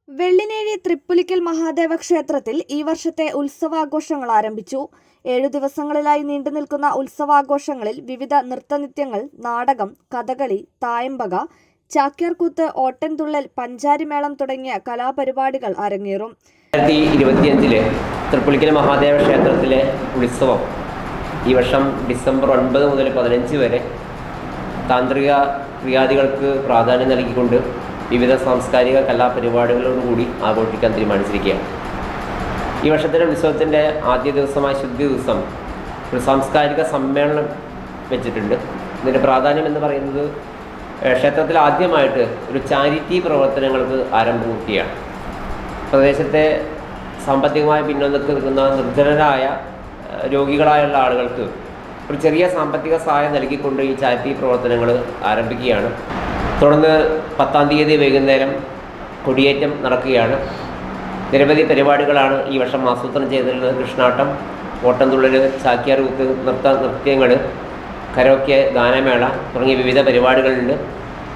വെള്ളിനേഴി തൃപ്പുലിക്കൽ മഹാദേവ ക്ഷേത്രത്തിൽ ഈ വർഷത്തെ ഉത്സവാഘോഷങ്ങൾ ആരംഭിച്ചു. 7 ദിവസങ്ങളിലായി നീണ്ടുനിൽക്കുന്ന ഉത്സവാഘോഷങ്ങളിൽ വിവിധ നൃത്തനിത്യങ്ങൾ, നാടകം, കഥകളി, തായമ്പക, ചാക്യാർകൂത്ത്, ഓട്ടൻതുള്ളൽ, പഞ്ചാരിമേളം തുടങ്ങിയ കലാപരിപാടികൾ അരങ്ങേറും. 2025 തൃപ്പുലിക്കൽ മഹാദേവ ക്ഷേത്രത്തിലെ ഉത്സവം ഈ വർഷം ഡിസംബർ 9 മുതൽ 15 വരെ താന്ത്രിക ക്രിയാദികൾക്ക് പ്രാധാന്യം നൽകിക്കൊണ്ട് വിവിധ സാംസ്കാരിക കലാപരിപാടികളോടുകൂടി ആഘോഷിക്കാൻ തീരുമാനിച്ചിരിക്കുകയാണ്. ഈ വർഷത്തിലെ ഉത്സവത്തിൻ്റെ ആദ്യ ദിവസമായ ശുദ്ധി ദിവസം ഒരു സാംസ്കാരിക സമ്മേളനം വെച്ചിട്ടുണ്ട്. ഇതിൻ്റെ പ്രാധാന്യം എന്ന് പറയുന്നത് ക്ഷേത്രത്തിൽ ആദ്യമായിട്ട് ഒരു ചാരിറ്റി പ്രവർത്തനങ്ങൾക്ക് ആരംഭം കുറിക്കുകയാണ്. പ്രദേശത്തെ സാമ്പത്തികമായി പിന്നോക്കം നിൽക്കുന്ന നിർധനരായ രോഗികളായുള്ള ആളുകൾക്ക് ഒരു ചെറിയ സാമ്പത്തിക സഹായം നൽകിക്കൊണ്ട് ഈ ചാരിറ്റി പ്രവർത്തനങ്ങൾ ആരംഭിക്കുകയാണ്. തുടർന്ന് 10-ാം തീയതി വൈകുന്നേരം കൊടിയേറ്റം നടക്കുകയാണ്. നിരവധി പരിപാടികളാണ് ഈ വർഷം ആസൂത്രണം ചെയ്തിട്ടുള്ളത്. കൃഷ്ണാട്ടം, ഓട്ടംതുള്ളൽ, ചാക്യാർകൂത്ത്, നൃത്യങ്ങൾ, കരോക്കെ, ഗാനമേള തുടങ്ങിയ വിവിധ പരിപാടികളുണ്ട്.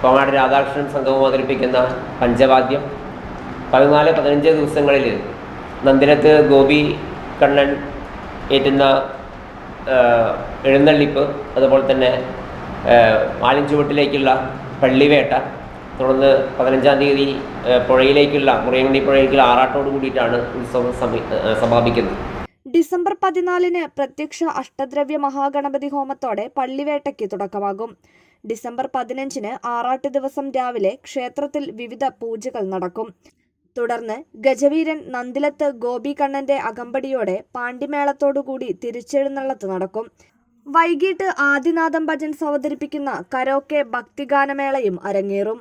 കോങ്ങാട് രാധാകൃഷ്ണൻ സംഘവും അവതരിപ്പിക്കുന്ന പഞ്ചവാദ്യം, 14-15 ദിവസങ്ങളിൽ നന്ദിനത്ത് ഗോപി കണ്ണൻ ഏറ്റുന്ന എഴുന്നള്ളിപ്പ്, അതുപോലെ തന്നെ ആലിൻചുവട്ടിലേക്കുള്ള പള്ളിവേട്ട, തുടർന്ന് 15-ാം തീയതി പുഴയിലേക്കുള്ള മുറിയങ്കണ്ടി പുഴയിലേക്കുള്ള ആറാട്ടോട് കൂടിയിട്ടാണ് ഉത്സവം സമാപിക്കുന്നത്. ഡിസംബർ 14-ന് പ്രത്യക്ഷ അഷ്ടദ്രവ്യ മഹാഗണപതി ഹോമത്തോടെ പള്ളിവേട്ടയ്ക്ക് തുടക്കമാകും. ഡിസംബർ 15-ന് ആറാട്ട് ദിവസം രാവിലെ ക്ഷേത്രത്തിൽ വിവിധ പൂജകൾ നടക്കും. തുടർന്ന് ഗജവീരൻ നന്ദിലത്ത് ഗോപി കണ്ണന്റെ അകമ്പടിയോടെ പാണ്ടിമേളത്തോടുകൂടി തിരിച്ചെഴുന്നള്ളത്ത് നടക്കും. വൈകിട്ട് ആദിനാഥം ഭജൻസ് അവതരിപ്പിക്കുന്ന കരോക്കെ ഭക്തിഗാനമേളയും അരങ്ങേറും.